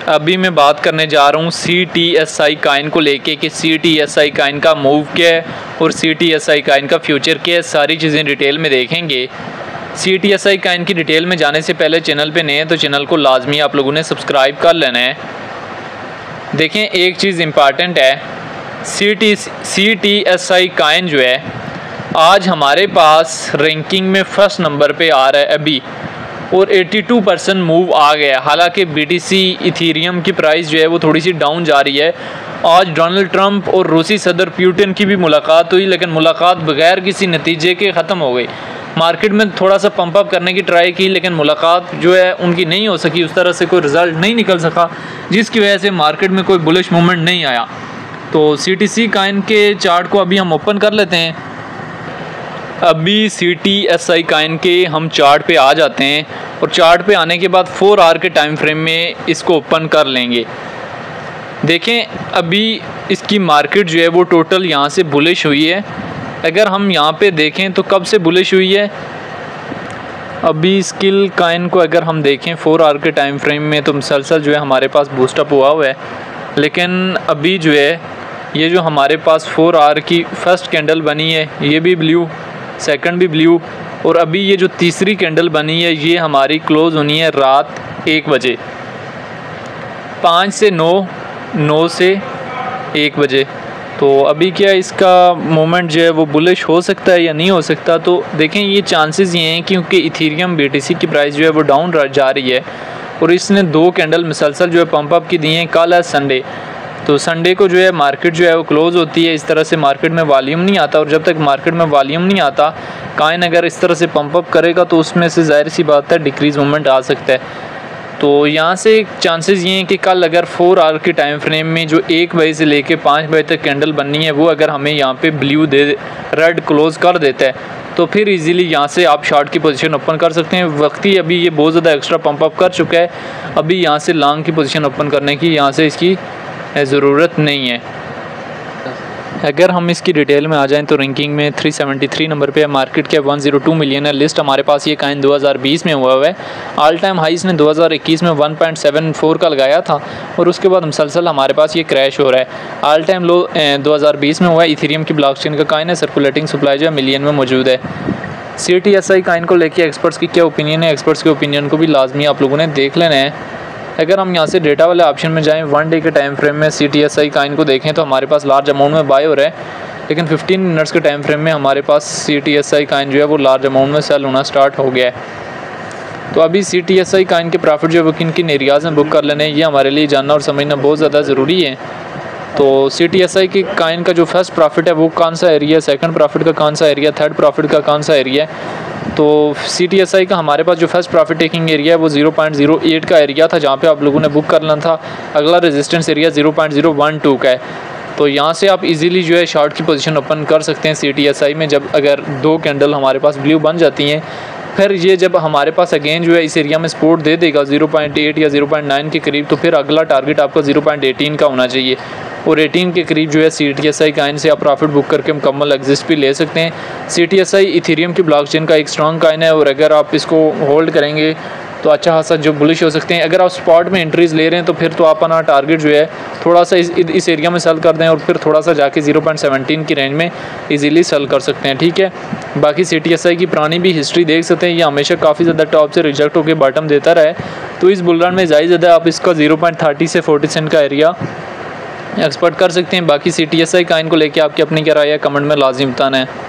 अभी मैं बात करने जा रहा हूँ CTSI कॉइन को लेके कि CTSI कॉइन का मूव क्या है और CTSI कॉइन का फ्यूचर क्या है। सारी चीज़ें डिटेल में देखेंगे। CTSI कॉइन की डिटेल में जाने से पहले चैनल पे नए हैं तो चैनल को लाजमी आप लोगों ने सब्सक्राइब कर लेना है। देखें, एक चीज़ इम्पॉर्टेंट है, CTSI कॉइन जो है आज हमारे पास रैंकिंग में फर्स्ट नंबर पे आ रहा है अभी, और 82% मूव आ गया। हालांकि BTC इथेरियम की प्राइस जो है वो थोड़ी सी डाउन जा रही है। आज डोनाल्ड ट्रंप और रूसी सदर पुतिन की भी मुलाकात हुई, लेकिन मुलाकात बगैर किसी नतीजे के ख़त्म हो गई। मार्केट में थोड़ा सा पंप अप करने की ट्राई की, लेकिन मुलाकात जो है उनकी नहीं हो सकी, उस तरह से कोई रिज़ल्ट नहीं निकल सका, जिसकी वजह से मार्केट में कोई बुलिश मूवमेंट नहीं आया। तो CTC कॉइन के चार्ट को अभी हम ओपन कर लेते हैं। अभी CTSI कॉइन के हम चार्ट पे आ जाते हैं और चार्ट पे आने के बाद 4 आवर के टाइम फ्रेम में इसको ओपन कर लेंगे। देखें, अभी इसकी मार्केट जो है वो टोटल यहाँ से बुलिश हुई है। अगर हम यहाँ पे देखें तो कब से बुलिश हुई है, अभी स्किल कॉइन को अगर हम देखें 4 आवर के टाइम फ्रेम में तो मुसलसल जो है हमारे पास बूस्टअप हुआ है। लेकिन अभी जो है ये जो हमारे पास 4 आवर की फर्स्ट कैंडल बनी है ये भी ब्लू, सेकंड भी ब्लू, और अभी ये जो तीसरी कैंडल बनी है ये हमारी क्लोज़ होनी है रात 1 बजे, 5 से 9, 9 से 1 बजे। तो अभी क्या इसका मोमेंट जो है वो बुलिश हो सकता है या नहीं हो सकता, तो देखें ये चांसेस ये हैं क्योंकि इथेरियम BTC की प्राइस जो है वो डाउन जा रही है और इसने 2 कैंडल मुसलसल जो है पंप अप की दी हैं। कल है संडे, तो संडे को जो है मार्केट जो है वो क्लोज़ होती है। इस तरह से मार्केट में वॉल्यूम नहीं आता, और जब तक मार्केट में वॉल्यूम नहीं आता कॉइन अगर इस तरह से पंप अप करेगा तो उसमें से ज़ाहिर सी बात है डिक्रीज़ मूवमेंट आ सकता है। तो यहाँ से चांसेस ये हैं कि कल अगर 4 आवर के टाइम फ्रेम में जो 1 बजे से लेके 5 बजे तक कैंडल बननी है वो अगर हमें यहाँ पे ब्लू रेड क्लोज़ कर देता है तो फिर इजीली यहाँ से आप शॉर्ट की पोजीशन ओपन कर सकते हैं। वक्ती अभी ये बहुत ज़्यादा एक्स्ट्रा पंप अप कर चुका है, अभी यहाँ से लॉन्ग की पोजीशन ओपन करने की यहाँ से इसकी ज़रूरत नहीं है। अगर हम इसकी डिटेल में आ जाएं तो रैंकिंग में 373 नंबर पे है, मार्केट कैप 102 मिलियन है। लिस्ट हमारे पास ये कॉइन 2020 में हुआ है। ऑल टाइम हाई इसने 2021 में 1.74 का लगाया था और उसके बाद मुसलसल हमारे पास ये क्रैश हो रहा है। ऑल टाइम लो 2020 में हुआ है। इथेरियम की ब्लॉकचेन का कॉइन है, सर्कुलेटिंग सप्लाई जो है मिलियन में मौजूद है। CTSI कॉइन को लेके एक्सपर्ट्स की क्या ओपिनियन है, एक्सपर्ट्स के ओपिनियन को भी लाजमी आप लोगों ने देख लेना है। अगर हम यहाँ से डेटा वाले ऑप्शन में जाएं, 1 डे के टाइम फ्रेम में CTSI कॉइन को देखें तो हमारे पास लार्ज अमाउंट में बाय हो रहा है, लेकिन 15 मिनट्स के टाइम फ्रेम में हमारे पास CTSI कॉइन जो है वो लार्ज अमाउंट में सेल होना स्टार्ट हो गया है। तो अभी CTSI कॉइन के प्रॉफिट जो है वो किन किन एरियाज़ में बुक कर लेने हैं ये हमारे लिए जानना और समझना बहुत ज़्यादा ज़रूरी है। तो CTSI की कॉइन का जो फर्स्ट प्रॉफिट है वो कौन सा एरिया, सेकंड प्रॉफिट का कौन सा एरिया, थर्ड प्रॉफिट का कौन सा एरिया है। तो CTSI का हमारे पास जो फर्स्ट प्रॉफिट टेकिंग एरिया है वो 0.08 का एरिया था जहाँ पे आप लोगों ने बुक करना था। अगला रेजिस्टेंस एरिया 0.012 का है। तो यहाँ से आप इजीली जो है शॉर्ट की पोजीशन ओपन कर सकते हैं CTSI में, जब अगर 2 कैंडल हमारे पास ब्लू बन जाती हैं। फिर ये जब हमारे पास अगेन जो है इस एरिया में सपोर्ट दे देगा 0.8 या 0.9 के करीब, तो फिर अगला टारगेट आपका 0.18 का होना चाहिए, और 18 के करीब जो है CTSI कॉइन से आप प्रॉफिट बुक करके मुकम्मल एग्जिस्ट भी ले सकते हैं। CTSI इथेरियम की ब्लॉकचेन का एक स्ट्रॉन्ग कॉइन है, और अगर आप इसको होल्ड करेंगे तो अच्छा खासा जो बुलिश हो सकते हैं। अगर आप स्पॉट में एंट्रीज ले रहे हैं तो फिर तो आप अपना टारगेट जो है थोड़ा सा इस एरिया में सेल कर दें और फिर थोड़ा सा जाके 0.17 की रेंज में इजीली सेल कर सकते हैं, ठीक है। बाकी CTSI की पुरानी भी हिस्ट्री देख सकते हैं, ये हमेशा काफ़ी ज़्यादा टॉप से रिजेक्ट होकर बॉटम देता रहा है। तो इस बुल रन में ज़्यादा आप इसका 0.30 से 40 सेंट का एरिया एक्सपेक्ट कर सकते हैं। बाकी CTSI कॉइन को लेके आपकी अपनी क्या राय है कमेंट में लाजिम बताना है।